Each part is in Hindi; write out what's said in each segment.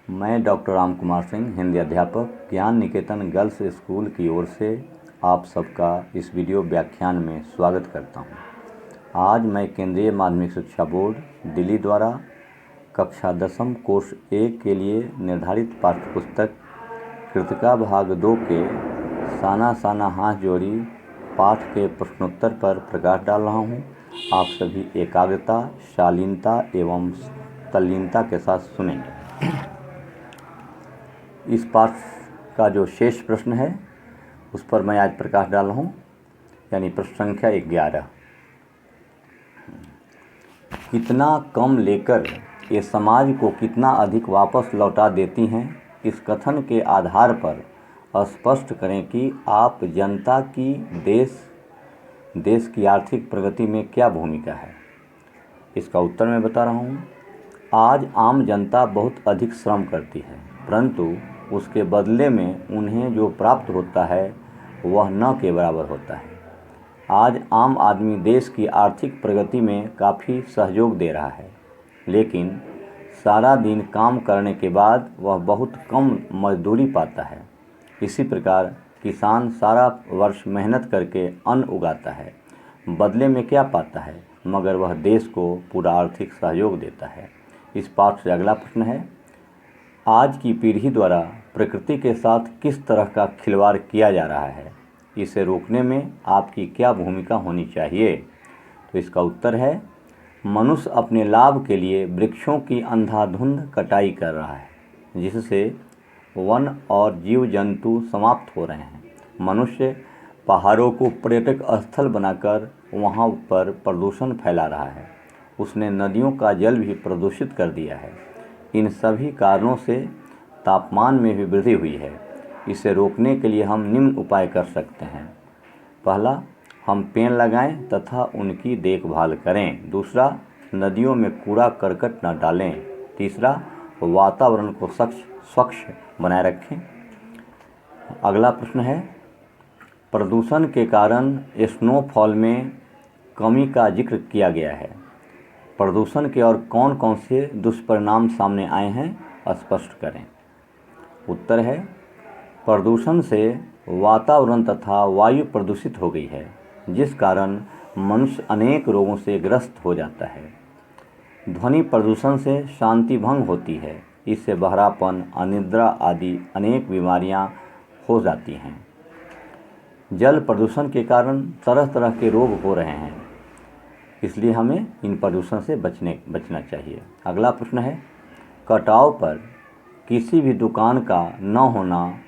मैं डॉक्टर राम कुमार सिंह, हिंदी अध्यापक, ज्ञान निकेतन गर्ल्स स्कूल की ओर से आप सबका इस वीडियो व्याख्यान में स्वागत करता हूं। आज मैं केंद्रीय माध्यमिक शिक्षा बोर्ड दिल्ली द्वारा कक्षा 10वीं कोर्स 1 के लिए निर्धारित पाठ्यपुस्तक कृतिका भाग 2 के साना साना हाथ जोड़ी पाठ के प्रश्नोत्तर पर प्रकाश डाल रहा हूं। आप सभी एकाग्रता, शालीनता एवं तल्लीनता के साथ सुनेंगे। इस पाठ का जो शेष प्रश्न है उस पर मैं आज प्रकाश डाल रहा हूँ, यानी प्रश्न संख्या 11। कितना कम लेकर ये समाज को कितना अधिक वापस लौटा देती हैं, इस कथन के आधार पर स्पष्ट करें कि आप जनता की देश की आर्थिक प्रगति में क्या भूमिका है। इसका उत्तर मैं बता रहा हूँ। आज आम जनता बहुत अधिक श्रम करती है, परंतु उसके बदले में उन्हें जो प्राप्त होता है वह न के बराबर होता है। आज आम आदमी देश की आर्थिक प्रगति में काफ़ी सहयोग दे रहा है, लेकिन सारा दिन काम करने के बाद वह बहुत कम मजदूरी पाता है। इसी प्रकार किसान सारा वर्ष मेहनत करके अन्न उगाता है, बदले में क्या पाता है, मगर वह देश को पूरा आर्थिक सहयोग देता है। इस पाठ से अगला प्रश्न है, आज की पीढ़ी द्वारा प्रकृति के साथ किस तरह का खिलवाड़ किया जा रहा है, इसे रोकने में आपकी क्या भूमिका होनी चाहिए। तो इसका उत्तर है, मनुष्य अपने लाभ के लिए वृक्षों की अंधाधुंध कटाई कर रहा है, जिससे वन और जीव जंतु समाप्त हो रहे हैं। मनुष्य पहाड़ों को पर्यटक स्थल बनाकर वहां पर प्रदूषण फैला रहा है। उसने नदियों का जल भी प्रदूषित कर दिया है। इन सभी कारणों से तापमान में भी वृद्धि हुई है। इसे रोकने के लिए हम निम्न उपाय कर सकते हैं। पहला, हम पेड़ लगाएं तथा उनकी देखभाल करें। दूसरा, नदियों में कूड़ा करकट न डालें। तीसरा, वातावरण को स्वच्छ बनाए रखें। अगला प्रश्न है, प्रदूषण के कारण स्नोफॉल में कमी का जिक्र किया गया है। प्रदूषण के और कौन कौन से दुष्परिणाम सामने आए हैं, स्पष्ट करें। उत्तर है, प्रदूषण से वातावरण तथा वायु प्रदूषित हो गई है, जिस कारण मनुष्य अनेक रोगों से ग्रस्त हो जाता है। ध्वनि प्रदूषण से शांति भंग होती है। इससे बहरापन, अनिद्रा आदि अनेक बीमारियां हो जाती हैं। जल प्रदूषण के कारण तरह तरह के रोग हो रहे हैं, इसलिए हमें इन प्रदूषण से बचना चाहिए। अगला प्रश्न है, कटाव पर किसी भी दुकान का न होना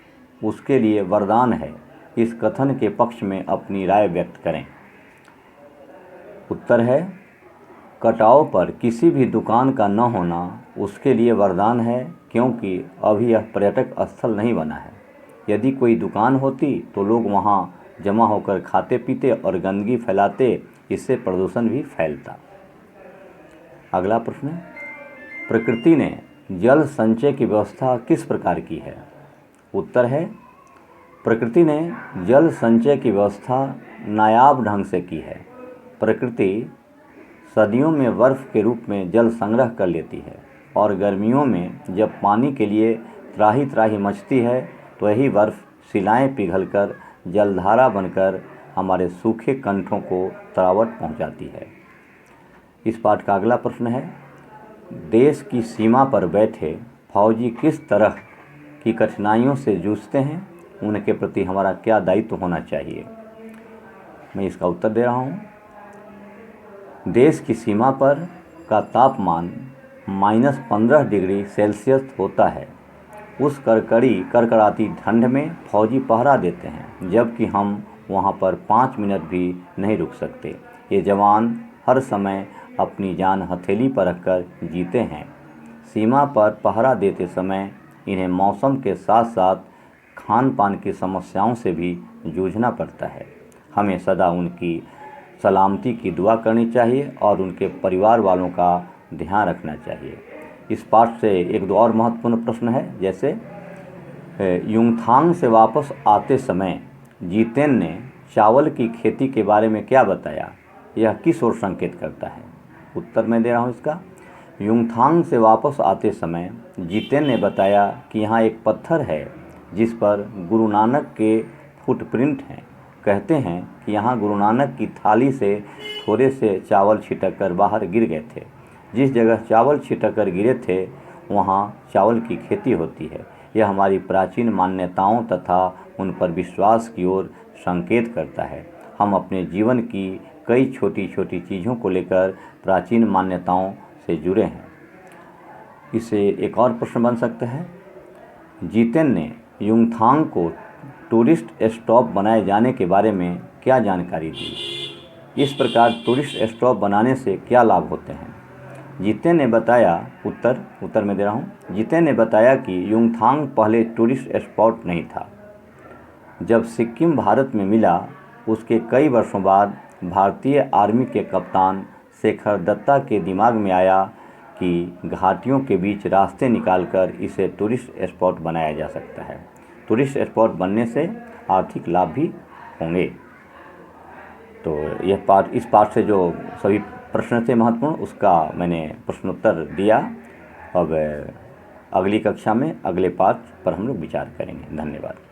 उसके लिए वरदान है, इस कथन के पक्ष में अपनी राय व्यक्त करें। उत्तर है, कटाव पर किसी भी दुकान का न होना उसके लिए वरदान है, क्योंकि अभी यह पर्यटक स्थल नहीं बना है। यदि कोई दुकान होती तो लोग वहां जमा होकर खाते पीते और गंदगी फैलाते, इससे प्रदूषण भी फैलता। अगला प्रश्न, प्रकृति ने जल संचय की व्यवस्था किस प्रकार की है। उत्तर है, प्रकृति ने जल संचय की व्यवस्था नायाब ढंग से की है। प्रकृति सदियों में बर्फ के रूप में जल संग्रह कर लेती है, और गर्मियों में जब पानी के लिए त्राही त्राही मचती है तो यही बर्फ शिलाएं पिघलकर जलधारा बनकर हमारे सूखे कंठों को तरावट पहुंचाती है। इस पाठ का अगला प्रश्न है, देश की सीमा पर बैठे फौजी किस तरह की कठिनाइयों से जूझते हैं, उनके प्रति हमारा क्या दायित्व होना चाहिए। मैं इसका उत्तर दे रहा हूँ। देश की सीमा पर का तापमान -15 डिग्री सेल्सियस होता है। उस कड़कड़ाती ठंड में फौजी पहरा देते हैं, जबकि हम वहाँ पर 5 मिनट भी नहीं रुक सकते। ये जवान हर समय अपनी जान हथेली पर रखकर जीते हैं। सीमा पर पहरा देते समय इन्हें मौसम के साथ साथ खान पान की समस्याओं से भी जूझना पड़ता है। हमें सदा उनकी सलामती की दुआ करनी चाहिए और उनके परिवार वालों का ध्यान रखना चाहिए। इस पाठ से एक दो और महत्वपूर्ण प्रश्न है, जैसे युमथांग से वापस आते समय जीतेन ने चावल की खेती के बारे में क्या बताया, यह किस ओर संकेत करता है। उत्तर मैं दे रहा हूँ इसका, युमथांग से वापस आते समय जितेन ने बताया कि यहाँ एक पत्थर है जिस पर गुरु नानक के फुटप्रिंट हैं। कहते हैं कि यहाँ गुरु नानक की थाली से थोड़े से चावल छिटक कर बाहर गिर गए थे। जिस जगह चावल छिटक कर गिरे थे वहाँ चावल की खेती होती है। यह हमारी प्राचीन मान्यताओं तथा उन पर विश्वास की ओर संकेत करता है। हम अपने जीवन की कई छोटी छोटी चीज़ों को लेकर प्राचीन मान्यताओं से जुड़े हैं। इसे एक और प्रश्न बन सकता है, जितेन ने युमथांग को टूरिस्ट स्टॉप बनाए जाने के बारे में क्या जानकारी दी? इस प्रकार टूरिस्ट स्टॉप बनाने से क्या लाभ होते हैं? जितेन ने बताया, उत्तर में दे रहा हूँ। जितेन ने बताया कि युमथांग पहले टूरिस्ट स्पॉट नहीं था। जब सिक्किम भारत में मिला उसके कई वर्षों बाद भारतीय आर्मी के कप्तान शेखर दत्ता के दिमाग में आया कि घाटियों के बीच रास्ते निकालकर इसे टूरिस्ट स्पॉट बनाया जा सकता है। टूरिस्ट स्पॉट बनने से आर्थिक लाभ भी होंगे। तो इस पार्ट से जो सभी प्रश्न थे महत्वपूर्ण, उसका मैंने प्रश्नोत्तर दिया। अब अगली कक्षा में अगले पार्ट पर हम लोग विचार करेंगे। धन्यवाद।